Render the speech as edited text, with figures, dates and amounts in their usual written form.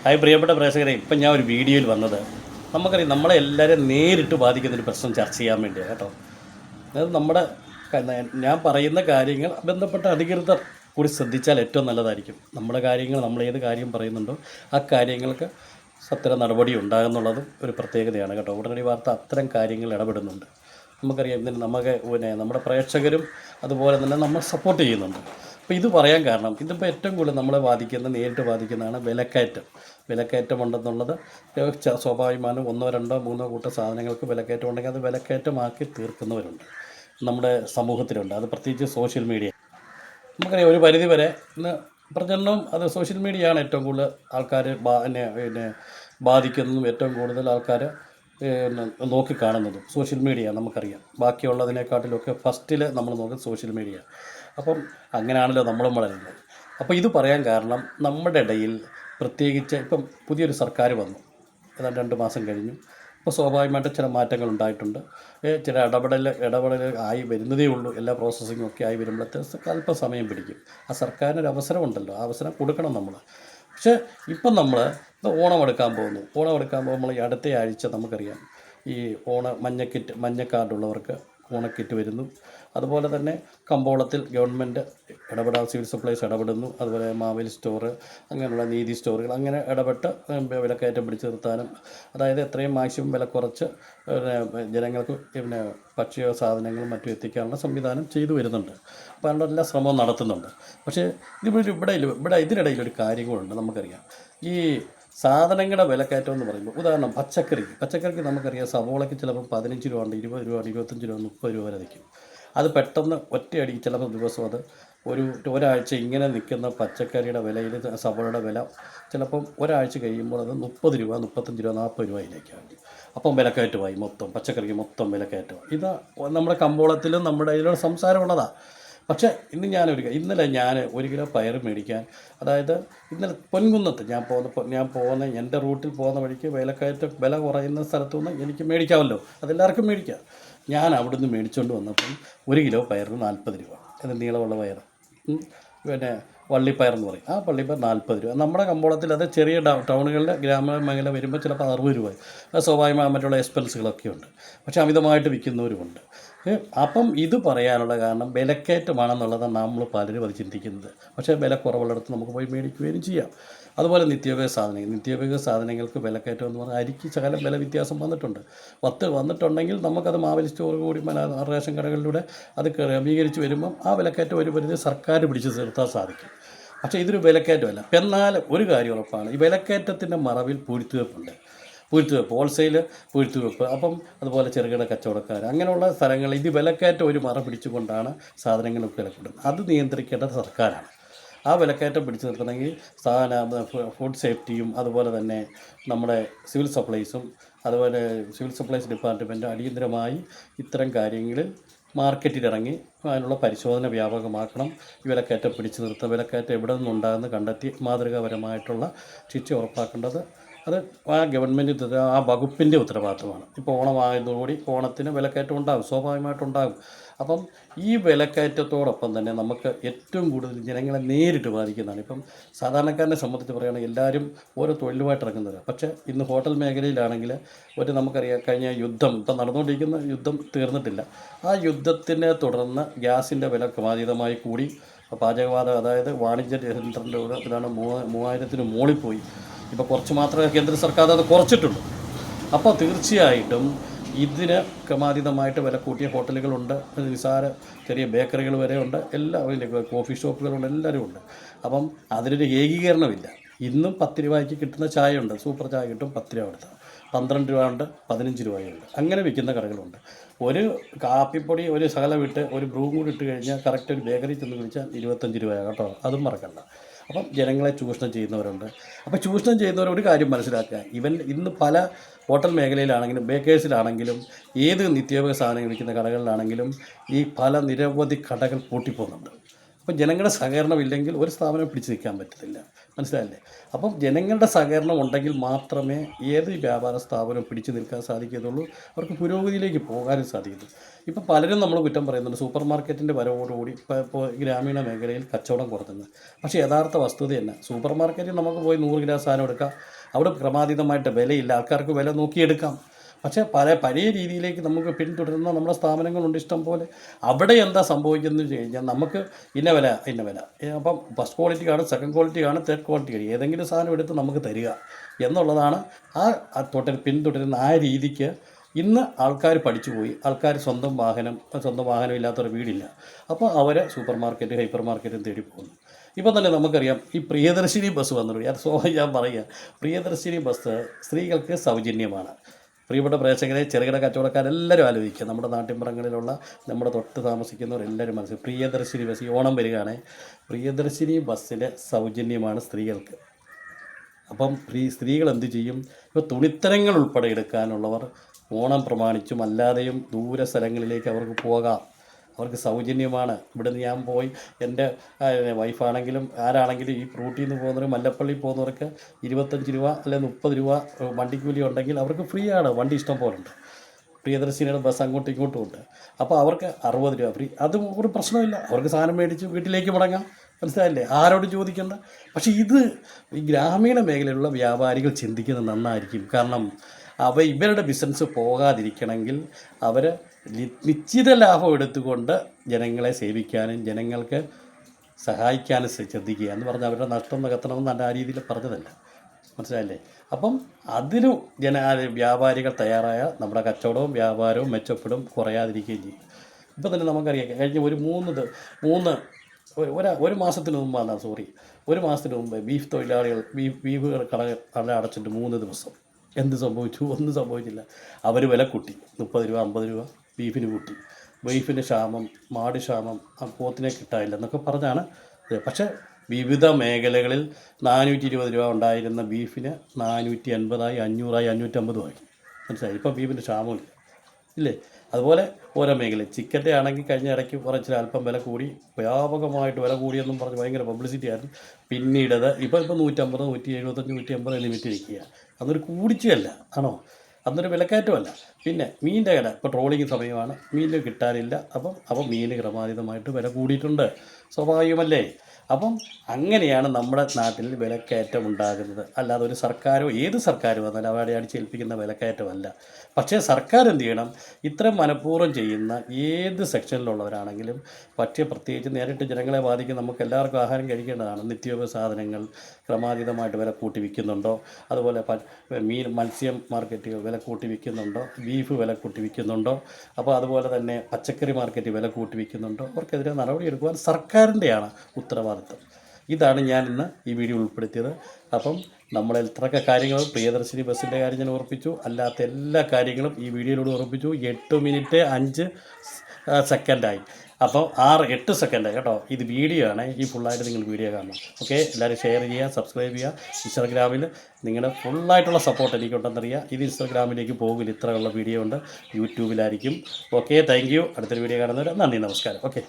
Hi പ്രിയപ്പെട്ട പ്രേക്ഷകരെ, ഇപ്പം ഞാൻ ഒരു വീഡിയോയിൽ വന്നത് നമുക്കറിയാം നമ്മളെ എല്ലാവരും നേരിട്ട് ബാധിക്കുന്നൊരു പ്രശ്നം ചർച്ച ചെയ്യാൻ വേണ്ടിയാണ് കേട്ടോ. അതായത് ഞാൻ പറയുന്ന കാര്യങ്ങൾ ബന്ധപ്പെട്ട അധികൃതർ കൂടി ശ്രദ്ധിച്ചാൽ ഏറ്റവും നല്ലതായിരിക്കും. നമ്മുടെ കാര്യങ്ങൾ നമ്മൾ ഏത് കാര്യം പറയുന്നുണ്ടോ ആ കാര്യങ്ങൾക്ക് സത്വര നടപടി ഉണ്ടാകുന്നുള്ളതും ഒരു പ്രത്യേകതയാണ് കേട്ടോ. ഉടനടി വാർത്ത അത്തരം കാര്യങ്ങൾ ഇടപെടുന്നുണ്ട്. നമുക്കറിയാം നമ്മുടെ പ്രേക്ഷകരും അതുപോലെ തന്നെ നമ്മൾ സപ്പോർട്ട് ചെയ്യുന്നുണ്ട്. അപ്പോൾ ഇത് പറയാൻ കാരണം ഇതിപ്പോൾ ഏറ്റവും കൂടുതൽ നമ്മളെ നേരിട്ട് ബാധിക്കുന്നതാണ് വിലക്കയറ്റം ഉണ്ടെന്നുള്ളത്. സ്വാഭാവികമായും 1, 2, 3 കൂട്ടം സാധനങ്ങൾക്ക് വിലക്കയറ്റം ഉണ്ടെങ്കിൽ അത് വിലക്കയറ്റമാക്കി തീർക്കുന്നവരുണ്ട് നമ്മുടെ സമൂഹത്തിലുണ്ട്. അത് പ്രത്യേകിച്ച് സോഷ്യൽ മീഡിയ. നമുക്കറിയാം ഒരു പരിധിവരെ ഇന്ന് പ്രചരണവും അത് സോഷ്യൽ മീഡിയയാണ് ഏറ്റവും കൂടുതൽ ആൾക്കാർ ബാധിക്കുന്നതും ഏറ്റവും കൂടുതൽ ആൾക്കാർ നോക്കിക്കാണുന്നതും സോഷ്യൽ മീഡിയ. നമുക്കറിയാം ബാക്കിയുള്ളതിനെക്കാട്ടിലൊക്കെ ഫസ്റ്റിൽ നമ്മൾ നോക്കുന്നത് സോഷ്യൽ മീഡിയ. അപ്പം അങ്ങനെയാണല്ലോ നമ്മളും വളരുന്നത്. അപ്പോൾ ഇത് പറയാൻ കാരണം നമ്മുടെ ഇടയിൽ പ്രത്യേകിച്ച് ഇപ്പം പുതിയൊരു സർക്കാർ വന്നു, ഏതാണ്ട് 2 മാസം കഴിഞ്ഞു. അപ്പോൾ സ്വാഭാവികമായിട്ട് ചില മാറ്റങ്ങൾ ഉണ്ടായിട്ടുണ്ട്. ചില ഇടപെടൽ ആയി വരുന്നതേ ഉള്ളൂ. എല്ലാ പ്രോസസ്സിങ്ങും ഒക്കെ ആയി വരുമ്പോഴത്തേക്ക് അല്പം സമയം പിടിക്കും. ആ സർക്കാരിനൊരു അവസരമുണ്ടല്ലോ, ആ അവസരം കൊടുക്കണം നമ്മൾ. പക്ഷേ ഇപ്പം നമ്മൾ ഓണം എടുക്കാൻ പോകുമ്പോൾ നമ്മൾ ഈ അടുത്ത ആഴ്ച നമുക്കറിയാം ഈ മഞ്ഞ കാർഡുള്ളവർക്ക് ഓണക്കിറ്റ് വരുന്നു. അതുപോലെ തന്നെ കമ്പോളത്തിൽ ഗവൺമെൻറ് സിവിൽ സപ്ലൈസ് ഇടപെടുന്നു. അതുപോലെ മാവേലി സ്റ്റോറ്, അങ്ങനെയുള്ള നീതി സ്റ്റോറുകൾ അങ്ങനെ ഇടപെട്ട് വിലക്കയറ്റം പിടിച്ചു നിർത്താനും, അതായത് എത്രയും മാക്സിമം വില കുറച്ച് ജനങ്ങൾക്ക് ഭക്ഷ്യ സാധനങ്ങളും മറ്റും എത്തിക്കാനുള്ള സംവിധാനം ചെയ്തു വരുന്നുണ്ട്. അപ്പോൾ അതിനുള്ള എല്ലാ ശ്രമവും നടത്തുന്നുണ്ട്. പക്ഷേ ഇതിനിടയിൽ ഒരു കാര്യം കൂടെ നമുക്കറിയാം. ഈ സാധനങ്ങളുടെ വിലക്കയറ്റം എന്ന് പറയുമ്പോൾ ഉദാഹരണം പച്ചക്കറിക്ക് നമുക്കറിയാം സവോളയ്ക്ക് ചിലപ്പോൾ 15 രൂപ ഉണ്ട്, 20 രൂപ, 25 രൂപ, 30 രൂപ വരെ നിൽക്കും. അത് പെട്ടെന്ന് ഒറ്റയടിക്ക് ചിലപ്പോൾ ദിവസം അത് ഒരാഴ്ച ഇങ്ങനെ നിൽക്കുന്ന പച്ചക്കറിയുടെ വിലയിൽ സവോളയുടെ വില ചിലപ്പം ഒരാഴ്ച കഴിയുമ്പോൾ അത് 30 രൂപ, 35 രൂപ, 40 രൂപയിലേക്കാണ്. അപ്പം വിലക്കയറ്റമായി പച്ചക്കറിക്ക് മൊത്തം വിലക്കയറ്റമായി. ഇത് നമ്മുടെ കമ്പോളത്തിലും നമ്മുടെ ഇതിലുള്ള സംസാരമുള്ളതാണ്. പക്ഷേ ഇന്നലെ ഞാൻ 1 കിലോ പയർ മേടിക്കാൻ, അതായത് ഇന്നലെ പൊൻകുന്നത്ത് ഞാൻ പോകുന്ന എൻ്റെ റൂട്ടിൽ പോകുന്ന വഴിക്ക് വില കുറയുന്ന സ്ഥലത്തു നിന്ന് എനിക്ക് മേടിക്കാമല്ലോ, അതെല്ലാവർക്കും മേടിക്കാം. ഞാൻ അവിടുന്ന് മേടിച്ചുകൊണ്ട് വന്നപ്പം 1 കിലോ പയറിന് 40 രൂപ. അത് നീളമുള്ള പയർ, വള്ളിപ്പയർ എന്ന് പറയും. ആ വള്ളിപ്പയർ 40 രൂപ. നമ്മുടെ കമ്പോളത്തിൽ അത് ചെറിയ ടൗണുകളിലെ ഗ്രാമമേഖല വരുമ്പോൾ ചിലപ്പോൾ 60 രൂപ. അത് സ്വാഭാവികമായി മറ്റുള്ള എക്സ്പെൻസുകളൊക്കെ ഉണ്ട്. പക്ഷേ അമിതമായിട്ട് വിൽക്കുന്നവരുമുണ്ട്. അപ്പം ഇത് പറയാനുള്ള കാരണം വിലക്കയറ്റമാണെന്നുള്ളതാണ് നമ്മൾ പലരും അത് ചിന്തിക്കുന്നത്. പക്ഷേ വില കുറവുള്ളിടത്ത് നമുക്ക് പോയി മേടിക്കുകയും ചെയ്യാം. അതുപോലെ നിത്യോപയോഗ സാധനങ്ങൾക്ക് വിലക്കയറ്റം എന്ന് പറഞ്ഞാൽ അരിക്ക് ശകലം വില വ്യത്യാസം വന്നിട്ടുണ്ടെങ്കിൽ നമുക്കത് മാവേലി സ്റ്റോർ കൂടി റേഷൻ കടകളിലൂടെ അത് ക്രമീകരിച്ച് വരുമ്പം ആ വിലക്കയറ്റം ഒരു പരിധി സർക്കാർ പിടിച്ച് നിർത്താൻ സാധിക്കും. പക്ഷേ ഇതൊരു വിലക്കയറ്റമല്ല. എന്നാൽ ഒരു കാര്യം ഉറപ്പാണ്, ഈ വിലക്കയറ്റത്തിൻ്റെ മറവിൽ പൂഴ്ത്തിവെപ്പുണ്ട്. ഹോൾസെയിൽ പൂഴ്ത്തിവെപ്പ്. അപ്പം അതുപോലെ ചെറുകിട കച്ചവടക്കാർ, അങ്ങനെയുള്ള സ്ഥലങ്ങളിൽ ഇത് വിലക്കയറ്റം ഒരു മറ പിടിച്ചുകൊണ്ടാണ് സാധനങ്ങൾക്ക് വില കൂടുന്നത്. അത് നിയന്ത്രിക്കേണ്ടത് സർക്കാരാണ്. ആ വിലക്കയറ്റം പിടിച്ചു നിർത്തണമെങ്കിൽ ഫുഡ് സേഫ്റ്റിയും അതുപോലെ തന്നെ നമ്മുടെ സിവിൽ സപ്ലൈസ് ഡിപ്പാർട്ട്മെൻറ്റ് അടിയന്തരമായി ഇത്തരം കാര്യങ്ങളിൽ മാർക്കറ്റിലിറങ്ങി അതിനുള്ള പരിശോധന വ്യാപകമാക്കണം. ഈ വിലക്കയറ്റം പിടിച്ചു നിർത്തുക, വിലക്കയറ്റം എവിടെ നിന്നുണ്ടാകുന്ന കണ്ടെത്തി മാതൃകാപരമായിട്ടുള്ള ശിക്ഷ ഉറപ്പാക്കേണ്ടത് അത് ആ ഗവൺമെൻറ് ആ വകുപ്പിൻ്റെ ഉത്തരവാദിത്തമാണ്. ഇപ്പോൾ ഓണമായതോടുകൂടി ഓണത്തിന് വിലക്കയറ്റം ഉണ്ടാകും, സ്വാഭാവികമായിട്ടുണ്ടാകും. അപ്പം ഈ വിലക്കയറ്റത്തോടൊപ്പം തന്നെ നമുക്ക് ഏറ്റവും കൂടുതൽ ജനങ്ങളെ നേരിട്ട് ബാധിക്കുന്നതാണ്. ഇപ്പം സാധാരണക്കാരനെ സംബന്ധിച്ച് പറയുകയാണെങ്കിൽ എല്ലാവരും ഓരോ തൊഴിലുമായിട്ട് ഇറങ്ങുന്നത്. പക്ഷേ ഇന്ന് ഹോട്ടൽ മേഖലയിലാണെങ്കിൽ നമുക്കറിയാം കഴിഞ്ഞ ഇപ്പം നടന്നുകൊണ്ടിരിക്കുന്ന യുദ്ധം തീർന്നിട്ടില്ല. ആ യുദ്ധത്തിനെ തുടർന്ന് ഗ്യാസിൻ്റെ വില ക്രമാതീതമായി കൂടി. പാചകവാതകം, അതായത് വാണിജ്യ സിലിണ്ടറിൻ്റെ ഇതാണ് 3000-ന് മുകളിൽ പോയി. ഇപ്പോൾ കുറച്ച് മാത്രമേ കേന്ദ്ര സർക്കാർ അത് കുറച്ചിട്ടുള്ളൂ. അപ്പോൾ തീർച്ചയായിട്ടും ഇതിന് ക്രമാതീതമായിട്ട് വില കൂട്ടിയ ഹോട്ടലുകളുണ്ട്, നിസാര ചെറിയ ബേക്കറികൾ വരെ ഉണ്ട്, കോഫി ഷോപ്പുകളുണ്ട്, എല്ലാവരും ഉണ്ട്. അപ്പം അതിനൊരു ഏകീകരണമില്ല. ഇന്നും 10 രൂപയ്ക്ക് കിട്ടുന്ന ചായ ഉണ്ട്, സൂപ്പർ ചായ കിട്ടും 10 രൂപ കൊടുത്താൽ. 12 രൂപ ഉണ്ട്, 15 രൂപയുണ്ട്. അങ്ങനെ വിൽക്കുന്ന കടകളുണ്ട്. ഒരു കാപ്പിപ്പൊടി ഒരു ശകലം ഇട്ട് ഒരു ബ്രൂ കൂടി ഇട്ട് കഴിഞ്ഞാൽ കറക്റ്റ് ഒരു ബേക്കറി ചെന്ന് വിളിച്ചാൽ 25 രൂപയാണ് കേട്ടോ. അതും മറക്കണ്ട. അപ്പം ജനങ്ങളെ ചൂഷണം ചെയ്യുന്നവരുണ്ട്. അപ്പോൾ ചൂഷണം ചെയ്യുന്നവർ ഒരു കാര്യം മനസ്സിലാക്കുക, ഇന്ന് പല ഹോട്ടൽ മേഖലയിലാണെങ്കിലും ബേക്കേഴ്സിലാണെങ്കിലും ഏത് നിത്യോപയോഗ സാധനങ്ങൾ വിൽക്കുന്ന കടകളിലാണെങ്കിലും ഈ നിരവധി കടകൾ പൂട്ടിപ്പോകുന്നുണ്ട്. അപ്പം ജനങ്ങളുടെ സഹകരണം ഇല്ലെങ്കിൽ ഒരു സ്ഥാപനം പിടിച്ചു നിൽക്കാൻ പറ്റത്തില്ല. മനസ്സിലായില്ലേ? അപ്പം ജനങ്ങളുടെ സഹകരണം ഉണ്ടെങ്കിൽ മാത്രമേ ഏത് വ്യാപാര സ്ഥാപനവും പിടിച്ചു നിൽക്കാൻ സാധിക്കുകയുള്ളൂ, അവർക്ക് പുരോഗതിയിലേക്ക് പോകാനും സാധിക്കുന്നു. ഇപ്പം പലരും നമ്മൾ കുറ്റം പറയുന്നുണ്ട്, സൂപ്പർ മാർക്കറ്റിൻ്റെ വരവോടുകൂടി ഇപ്പോൾ ഗ്രാമീണ മേഖലയിൽ കച്ചവടം കുറഞ്ഞത്. പക്ഷേ യഥാർത്ഥ വസ്തുത തന്നെ, സൂപ്പർ മാർക്കറ്റിൽ നമുക്ക് പോയി 100 ഗ്രാം സാധനം എടുക്കാം, അവിടെ ക്രമാതീതമായിട്ട് വിലയില്ല, ആൾക്കാർക്ക് വില നോക്കിയെടുക്കാം. പക്ഷേ പഴയ രീതിയിലേക്ക് നമുക്ക് പിന്തുടരുന്ന നമ്മുടെ സ്ഥാപനങ്ങളുണ്ട് ഇഷ്ടം പോലെ. അവിടെ എന്താ സംഭവിക്കുന്നത് വെച്ച് കഴിഞ്ഞാൽ നമുക്ക് ഇന്ന വില. അപ്പം ഫസ്റ്റ് ക്വാളിറ്റി കാണും, സെക്കൻഡ് ക്വാളിറ്റി കാണും, തേർഡ് ക്വാളിറ്റി കാണും. ഏതെങ്കിലും സാധനം എടുത്ത് നമുക്ക് തരിക എന്നുള്ളതാണ് പിന്തുടരുന്ന ആ രീതിക്ക് ഇന്ന് ആൾക്കാർ പഠിച്ചു പോയി. ആൾക്കാർ സ്വന്തം വാഹനം ഇല്ലാത്തൊരു വീടില്ല. അപ്പോൾ അവർ സൂപ്പർ മാർക്കറ്റ്, ഹൈപ്പർ മാർക്കറ്റും തേടി പോകുന്നു. ഇപ്പം തന്നെ നമുക്കറിയാം ഈ പ്രിയദർശിനി ബസ് വന്നിട്ടുണ്ട്. ഞാൻ പറയുക, പ്രിയദർശിനി ബസ് സ്ത്രീകൾക്ക് സൗജന്യമാണ്. പ്രിയപ്പെട്ട പ്രേക്ഷകരെ, ചെറുകിട കച്ചവടക്കാരെല്ലാവരും ആലോചിക്കുക. നമ്മുടെ നാട്ടിൻപുറങ്ങളിലുള്ള നമ്മുടെ തൊട്ട് താമസിക്കുന്നവരെല്ലാവരും മനസ്സിൽ പ്രിയദർശിനി ബസ്, ഈ ഓണം വരികയാണെ, പ്രിയദർശിനി ബസ്സിലെ സൗജന്യമാണ് സ്ത്രീകൾക്ക്. അപ്പം സ്ത്രീകൾ എന്ത് ചെയ്യും? ഇപ്പോൾ തുണിത്തരങ്ങൾ ഉൾപ്പെടെ എടുക്കാനുള്ളവർ ഓണം പ്രമാണിച്ചും അല്ലാതെയും ദൂര സ്ഥലങ്ങളിലേക്ക് അവർക്ക് പോകാം. അവർക്ക് സൗജന്യമാണ്. ഇവിടുന്ന് ഞാൻ പോയി എൻ്റെ വൈഫാണെങ്കിലും ആരാണെങ്കിലും ഈ റൂട്ടിൽ നിന്ന് പോകുന്നവർ, മല്ലപ്പള്ളി പോകുന്നവർക്ക് 25 രൂപ അല്ലെങ്കിൽ 30 രൂപ വണ്ടിക്കൂലി ഉണ്ടെങ്കിൽ അവർക്ക് ഫ്രീ ആണ്. വണ്ടി ഇഷ്ടം പോലെ ഉണ്ട്. പ്രിയദർശിനിയുടെ ബസ് അങ്ങോട്ടും ഇങ്ങോട്ടും ഉണ്ട്. അപ്പോൾ അവർക്ക് 60 രൂപ ഫ്രീ. അതും ഒരു പ്രശ്നമില്ല. അവർക്ക് സാധനം മേടിച്ച് വീട്ടിലേക്ക് മടങ്ങാം. മനസ്സിലായില്ലേ? ആരോട് ചോദിക്കേണ്ട. പക്ഷേ ഇത് ഈ ഗ്രാമീണ മേഖലയിലുള്ള വ്യാപാരികൾ ചിന്തിക്കുന്നത് നന്നായിരിക്കും. കാരണം ഇവരുടെ ബിസിനസ് പോകാതിരിക്കണമെങ്കിൽ അവർ നിശ്ചിത ലാഭം എടുത്തുകൊണ്ട് ജനങ്ങളെ സേവിക്കാനും ജനങ്ങൾക്ക് സഹായിക്കാനും ശ്രദ്ധിക്കുക എന്ന് പറഞ്ഞാൽ അവരുടെ നഷ്ടം നികത്തണമെന്ന് ആ രീതിയിൽ പറഞ്ഞതല്ല. മനസ്സിലായില്ലേ? അപ്പം അതിന് വ്യാപാരികൾ തയ്യാറായ നമ്മുടെ കച്ചവടവും വ്യാപാരവും മെച്ചപ്പെടും, കുറയാതിരിക്കുകയും ചെയ്യും. ഇപ്പം തന്നെ നമുക്കറിയാം, കഴിഞ്ഞ ഒരു മാസത്തിന് മുമ്പാണ് ഒരു മാസത്തിന് മുമ്പ് ബീഫ് തൊഴിലാളികൾ ബീഫ് കട അടച്ചിട്ട് 3 ദിവസം. എന്ത് സംഭവിച്ചു? ഒന്നും സംഭവിച്ചില്ല. അവർ വില കൂട്ടി, 30 രൂപ 50 രൂപ ബീഫിന് കൂട്ടി. ബീഫിന് ക്ഷാമം, മാട് ക്ഷാമം, പോത്തിനെ കിട്ടാനില്ല എന്നൊക്കെ പറഞ്ഞാണ്. പക്ഷേ വിവിധ മേഖലകളിൽ 420 രൂപ ഉണ്ടായിരുന്ന ബീഫിന് 480 500 550 മനസ്സിലായി. ഇപ്പോൾ ബീഫിൻ്റെ ക്ഷാമമില്ല, ഇല്ലേ? അതുപോലെ ഓരോ മേഖല ചിക്കൻ്റെ ആണെങ്കിൽ കഴിഞ്ഞ ഇടയ്ക്ക് കുറച്ച് അല്പം വില കൂടി, വ്യാപകമായിട്ട് വില കൂടിയെന്നും പറഞ്ഞ് ഭയങ്കര പബ്ലിസിറ്റി ആയിരുന്നു. പിന്നീടത് ഇപ്പോൾ 150 175 180 ലിമിറ്റ് ഇരിക്കുക. അതൊരു കൂടിച്ചല്ല ആണോ? അന്നൊരു വിലക്കയറ്റമല്ല. പിന്നെ മീനിൻ്റെ വില ഇപ്പോൾ ട്രോളിങ് സമയമാണ്, മീനിന് കിട്ടാനില്ല. അപ്പം മീൻ ക്രമാതീതമായിട്ട് വില കൂടിയിട്ടുണ്ട്, സ്വാഭാവികമല്ലേ? അപ്പം അങ്ങനെയാണ് നമ്മുടെ നാട്ടിൽ വിലക്കയറ്റം ഉണ്ടാകുന്നത്. അല്ലാതെ ഒരു സർക്കാരോ ഏത് സർക്കാർ വന്നാലും അവരെ അടിച്ചേൽപ്പിക്കുന്ന വിലക്കയറ്റമല്ല. പക്ഷേ സർക്കാർ എന്ത് ചെയ്യണം? ഇത്തരം മനഃപൂർവ്വം ചെയ്യുന്ന ഏത് സെക്ഷനിലുള്ളവരാണെങ്കിലും, പ്രത്യേകിച്ച് നേരിട്ട് ജനങ്ങളെ ബാധിക്കും. നമുക്ക് എല്ലാവർക്കും ആഹാരം കഴിക്കേണ്ടതാണ്. നിത്യോപയോഗ സാധനങ്ങൾ ക്രമാതീതമായിട്ട് വില കൂട്ടി വിൽക്കുന്നുണ്ടോ? അതുപോലെ മത്സ്യം മാർക്കറ്റുകൾ വില കൂട്ടി വിൽക്കുന്നുണ്ടോ? ബീഫ് വില കൂട്ടി വിൽക്കുന്നുണ്ടോ? അപ്പോൾ അതുപോലെ തന്നെ പച്ചക്കറി മാർക്കറ്റ് വില കൂട്ടി വിൽക്കുന്നുണ്ടോ? അവർക്കെതിരെ നടപടിയെടുക്കുവാൻ സർക്കാരിൻ്റെയാണ് ഉത്തരവാദിത്വം. ഇതാണ് ഞാൻ ഇന്ന് ഈ വീഡിയോ ഉൾപ്പെടുത്തിയത്. അപ്പം നമ്മൾ എത്രയൊക്കെ കാര്യങ്ങൾ പ്രിയദർശിനി ബസ്സിൻ്റെ കാര്യം ഞാൻ ഓർപ്പിച്ചു, അല്ലാത്ത എല്ലാ കാര്യങ്ങളും ഈ വീഡിയോയിലൂടെ ഓർപ്പിച്ചു. 8 മിനിറ്റ് 5 സെക്കൻഡായി. അപ്പോൾ 8 സെക്കൻഡായി കേട്ടോ. ഇത് വീഡിയോ ആണ്. ഈ ഫുള്ളായിട്ട് നിങ്ങൾ വീഡിയോ കാണണം. ഓക്കെ, എല്ലാവരും ഷെയർ ചെയ്യുക, സബ്സ്ക്രൈബ് ചെയ്യുക. ഇൻസ്റ്റാഗ്രാമിൽ നിങ്ങളുടെ ഫുള്ളായിട്ടുള്ള സപ്പോർട്ട് എനിക്കുണ്ടെന്നറിയാം. ഇത് ഇൻസ്റ്റാഗ്രാമിലേക്ക് പോകില്ല, ഇത്രയുള്ള വീഡിയോ ഉണ്ട്. യൂട്യൂബിലായിരിക്കും. Okay, thank you. അടുത്തൊരു വീഡിയോ കാണുന്നവരെ നന്ദി, നമസ്കാരം. ഓക്കെ.